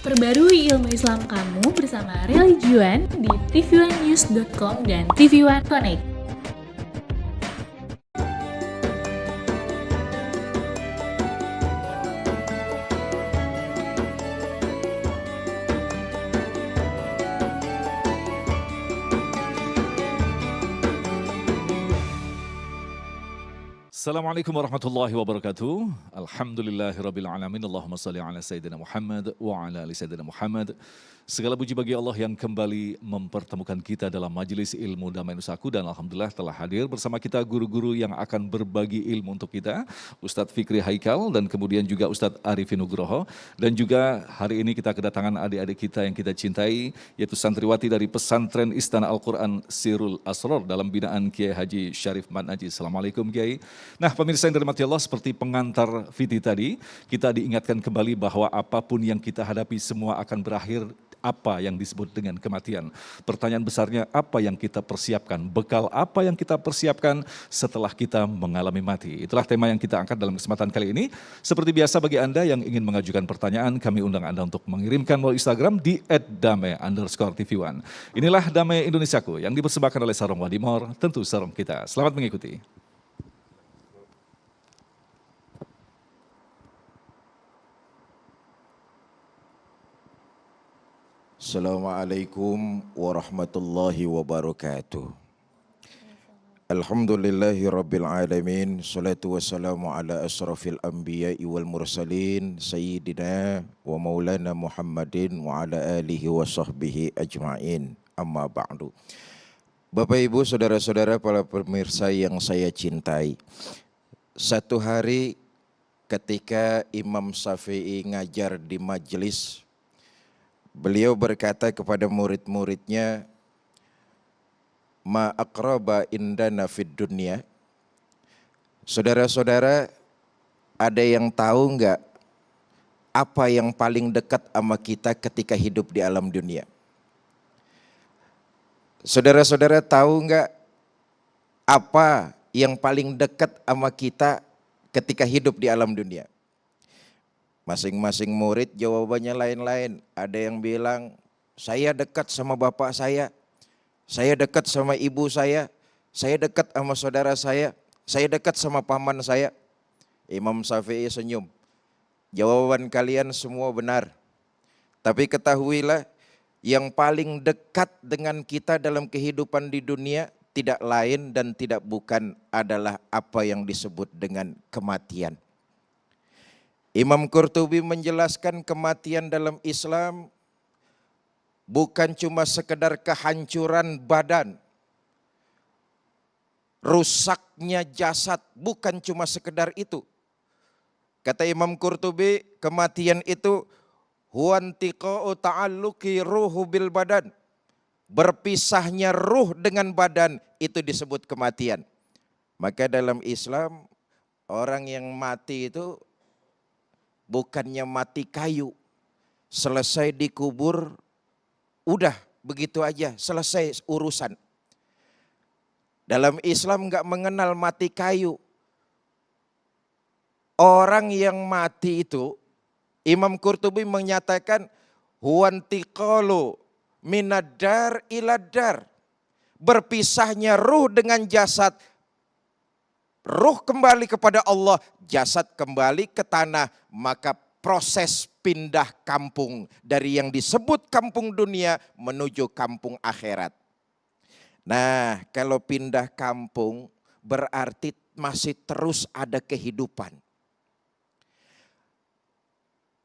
Perbarui ilmu Islam kamu bersama Religiuan di tv1news.com dan TV1 Connect. Assalamualaikum warahmatullahi wabarakatuh. Alhamdulillahirabbil alamin. Allahumma shalli ala sayyidina Muhammad wa ala ali sayyidina Muhammad. Segala puji bagi Allah yang kembali mempertemukan kita dalam majelis ilmu Damai Nusaku, dan alhamdulillah telah hadir bersama kita guru-guru yang akan berbagi ilmu untuk kita, Ustadz Fikri Haikal dan kemudian juga Ustadz Arifin Nugroho, dan juga hari ini kita kedatangan adik-adik kita yang kita cintai, yaitu santriwati dari Pesantren Istana Al-Quran Sirul Asror dalam binaan Kiai Haji Syarif Madnaji. Assalamualaikum Kiai. Nah, pemirsa yang dirahmati Allah, seperti pengantar Viti tadi, kita diingatkan kembali bahwa apapun yang kita hadapi semua akan berakhir. Apa yang disebut dengan kematian? Pertanyaan besarnya, apa yang kita persiapkan? Bekal apa yang kita persiapkan setelah kita mengalami mati? Itulah tema yang kita angkat dalam kesempatan kali ini. Seperti biasa, bagi Anda yang ingin mengajukan pertanyaan, kami undang Anda untuk mengirimkan melalui Instagram di @dame_tv1. Inilah Damai Indonesiaku yang dipersembahkan oleh Sarong Wadimor, tentu sarong kita. Selamat mengikuti. Assalamualaikum warahmatullahi wabarakatuh. Alhamdulillahi rabbil alamin. Salatu wassalamu ala asrafil anbiya'i wal mursalin. Sayyidina wa maulana Muhammadin wa ala alihi wa sahbihi ajma'in. Amma ba'du. Bapak Ibu, saudara-saudara, para pemirsa yang saya cintai. Satu hari ketika Imam Syafi'i ngajar di majelis, beliau berkata kepada murid-muridnya, ma aqraba indana fid dunya. Saudara-saudara, ada yang tahu enggak apa yang paling dekat sama kita ketika hidup di alam dunia? Saudara-saudara tahu enggak apa yang paling dekat sama kita ketika hidup di alam dunia? Masing-masing murid jawabannya lain-lain. Ada yang bilang, saya dekat sama bapak saya dekat sama ibu saya dekat sama saudara saya dekat sama paman saya. Imam Syafi'i senyum. Jawaban kalian semua benar. Tapi ketahuilah, yang paling dekat dengan kita dalam kehidupan di dunia tidak lain dan tidak bukan adalah apa yang disebut dengan kematian. Imam Qurtubi menjelaskan kematian dalam Islam bukan cuma sekedar kehancuran badan, rusaknya jasad, bukan cuma sekedar itu. Kata Imam Qurtubi, kematian itu huwantiqa'u ta'alluqi ruhu bil badan. Berpisahnya ruh dengan badan, itu disebut kematian. Maka dalam Islam, orang yang mati itu bukannya mati kayu, selesai dikubur, udah begitu aja, selesai urusan. Dalam Islam enggak mengenal mati kayu. Orang yang mati itu, Imam Qurtubi menyatakan, huwantiqalu minadar iladar. Berpisahnya ruh dengan jasad. Ruh kembali kepada Allah, jasad kembali ke tanah, maka proses pindah kampung dari yang disebut kampung dunia menuju kampung akhirat. Nah, kalau pindah kampung berarti masih terus ada kehidupan.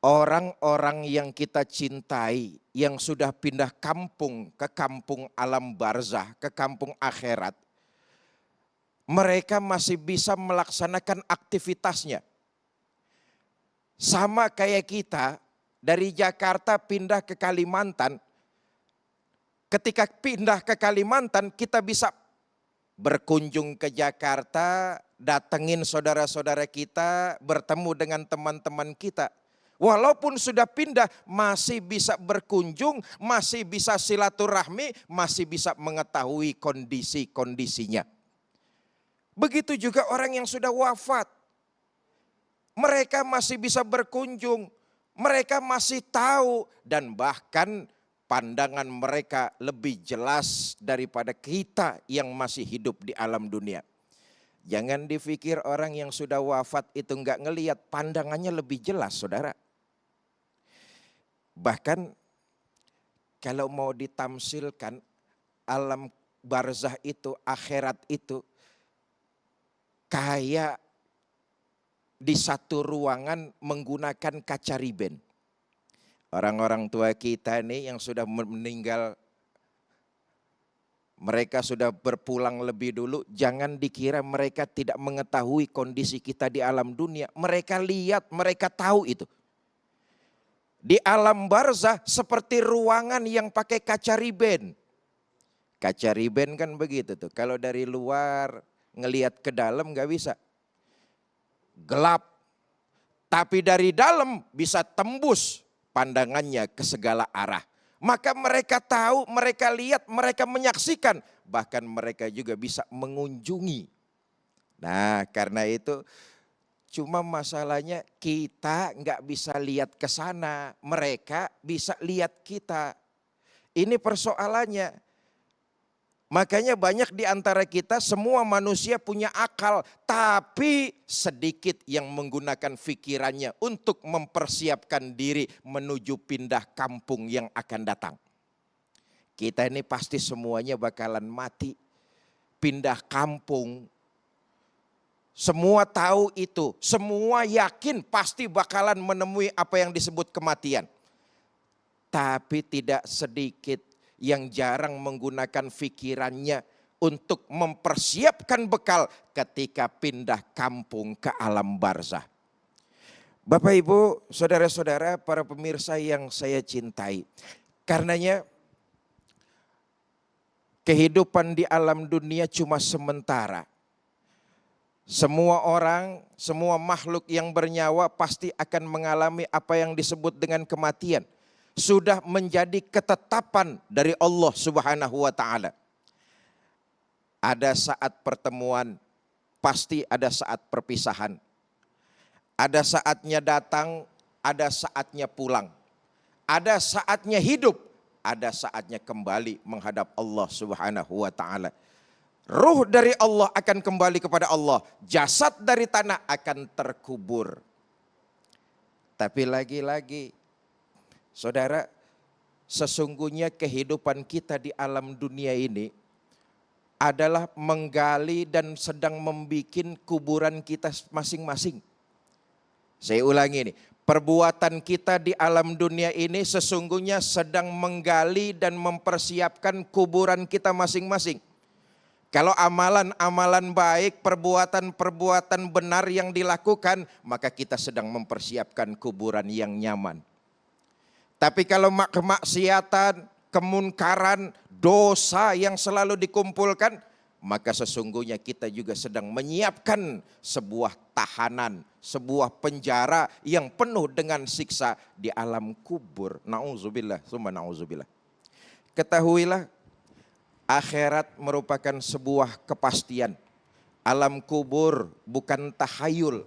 Orang-orang yang kita cintai yang sudah pindah kampung ke kampung alam barzah, ke kampung akhirat, mereka masih bisa melaksanakan aktivitasnya. Sama kayak kita dari Jakarta pindah ke Kalimantan. Ketika pindah ke Kalimantan, kita bisa berkunjung ke Jakarta, datengin saudara-saudara kita, bertemu dengan teman-teman kita. Walaupun sudah pindah, masih bisa berkunjung, masih bisa silaturahmi, masih bisa mengetahui kondisi-kondisinya. Begitu juga orang yang sudah wafat. Mereka masih bisa berkunjung, Mereka masih tahu dan bahkan pandangan mereka lebih jelas daripada kita yang masih hidup di alam dunia. Jangan dipikir orang yang sudah wafat itu enggak ngelihat, pandangannya lebih jelas, saudara. Bahkan kalau mau ditamsilkan, alam barzah itu, akhirat itu kayak di satu ruangan menggunakan kaca riben. Orang-orang tua kita nih yang sudah meninggal, mereka sudah berpulang lebih dulu, jangan dikira mereka tidak mengetahui kondisi kita di alam dunia. Mereka lihat, mereka tahu itu. Di alam barzah seperti ruangan yang pakai kaca riben. Kaca riben kan begitu tuh, kalau dari luar ngelihat ke dalam gak bisa. Gelap, tapi dari dalam bisa tembus pandangannya ke segala arah. Maka mereka tahu, mereka lihat, mereka menyaksikan. Bahkan mereka juga bisa mengunjungi. Nah karena itu cuma masalahnya kita nggak bisa lihat ke sana. Mereka bisa lihat kita. Ini persoalannya. Makanya banyak di antara kita, semua manusia punya akal, tapi sedikit yang menggunakan pikirannya untuk mempersiapkan diri menuju pindah kampung yang akan datang. Kita ini pasti semuanya bakalan mati, pindah kampung. Semua tahu itu, semua yakin pasti bakalan menemui apa yang disebut kematian. Tapi tidak sedikit yang jarang menggunakan pikirannya untuk mempersiapkan bekal ketika pindah kampung ke alam barzah. Bapak Ibu, saudara-saudara, para pemirsa yang saya cintai. Karenanya kehidupan di alam dunia cuma sementara. Semua orang, semua makhluk yang bernyawa pasti akan mengalami apa yang disebut dengan kematian. Sudah menjadi ketetapan dari Allah Subhanahu wa ta'ala. Ada saat pertemuan, pasti ada saat perpisahan. Ada saatnya datang, ada saatnya pulang. Ada saatnya hidup, ada saatnya kembali menghadap Allah Subhanahu wa ta'ala. Ruh dari Allah akan kembali kepada Allah. Jasad dari tanah akan terkubur. Tapi lagi-lagi, saudara, sesungguhnya kehidupan kita di alam dunia ini adalah menggali dan sedang membikin kuburan kita masing-masing. Saya ulangi ini, perbuatan kita di alam dunia ini sesungguhnya sedang menggali dan mempersiapkan kuburan kita masing-masing. Kalau amalan-amalan baik, perbuatan-perbuatan benar yang dilakukan, maka kita sedang mempersiapkan kuburan yang nyaman. Tapi kalau kemaksiatan, kemunkaran, dosa yang selalu dikumpulkan, maka sesungguhnya kita juga sedang menyiapkan sebuah tahanan, sebuah penjara yang penuh dengan siksa di alam kubur. Na'udzubillah, summa na'udzubillah. Ketahuilah, akhirat merupakan sebuah kepastian. Alam kubur bukan tahayul.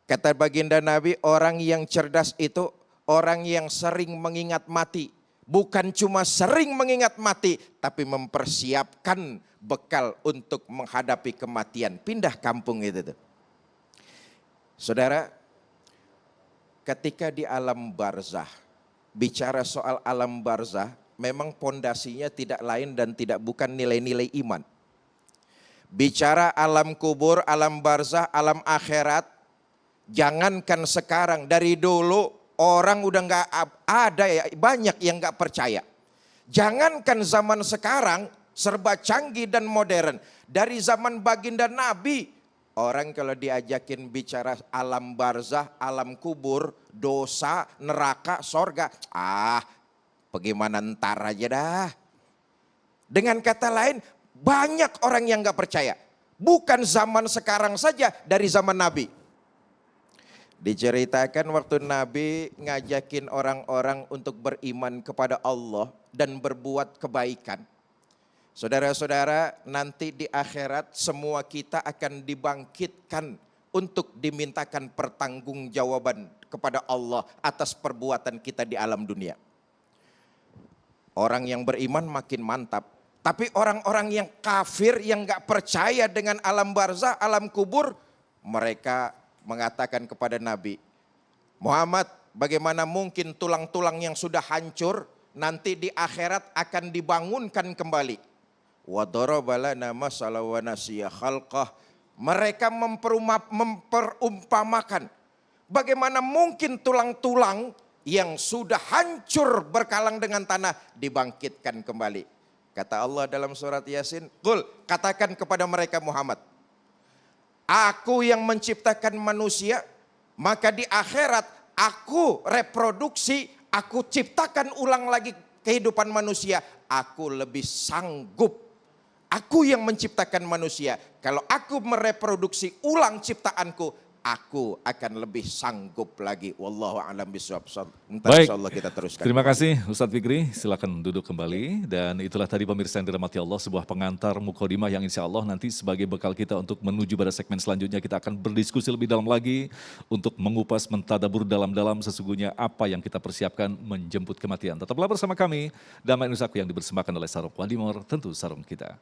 Kata baginda Nabi, orang yang cerdas itu orang yang sering mengingat mati. Bukan cuma sering mengingat mati, tapi mempersiapkan bekal untuk menghadapi kematian. Pindah kampung itu tuh. Saudara, ketika di alam barzah, bicara soal alam barzah, memang pondasinya tidak lain dan tidak bukan nilai-nilai iman. Bicara alam kubur, alam barzah, alam akhirat, jangankan sekarang, dari dulu orang udah nggak ada ya, banyak yang nggak percaya. Jangankan zaman sekarang serba canggih dan modern. Dari zaman baginda Nabi, orang kalau diajakin bicara alam barzah, alam kubur, dosa, neraka, sorga, bagaimana ntar aja dah. Dengan kata lain, banyak orang yang nggak percaya. Bukan zaman sekarang saja, dari zaman Nabi. Diceritakan waktu Nabi ngajakin orang-orang untuk beriman kepada Allah dan berbuat kebaikan. Saudara-saudara, nanti di akhirat semua kita akan dibangkitkan untuk dimintakan pertanggungjawaban kepada Allah atas perbuatan kita di alam dunia. Orang yang beriman makin mantap. Tapi orang-orang yang kafir, yang gak percaya dengan alam barzah, alam kubur, mereka mengatakan kepada Nabi, Muhammad, bagaimana mungkin tulang-tulang yang sudah hancur nanti di akhirat akan dibangunkan kembali. Wa daraba lana masalan wa nasiya khalqah. Mereka memperumpamakan bagaimana mungkin tulang-tulang yang sudah hancur berkalang dengan tanah dibangkitkan kembali. Kata Allah dalam surat Yasin, "Qul," katakan kepada mereka Muhammad, aku yang menciptakan manusia, maka di akhirat aku reproduksi, aku ciptakan ulang lagi kehidupan manusia. Aku lebih sanggup. Aku yang menciptakan manusia. Kalau aku mereproduksi ulang ciptaanku, aku akan lebih sanggup lagi. Wallahu a'lam bishawab. Baik, Insyaallah kita teruskan. terima kasih Ustadz Fikri, silakan duduk kembali. Dan itulah tadi pemirsa yang dirahmati Allah, sebuah pengantar mukadimah yang insya Allah nanti sebagai bekal kita untuk menuju pada segmen selanjutnya. Kita akan berdiskusi lebih dalam lagi untuk mengupas, mentadabur dalam-dalam sesungguhnya apa yang kita persiapkan menjemput kematian. Tetaplah bersama kami, Damai Nusaku yang dipersembahkan oleh Sarung Wadimor, tentu sarung kita.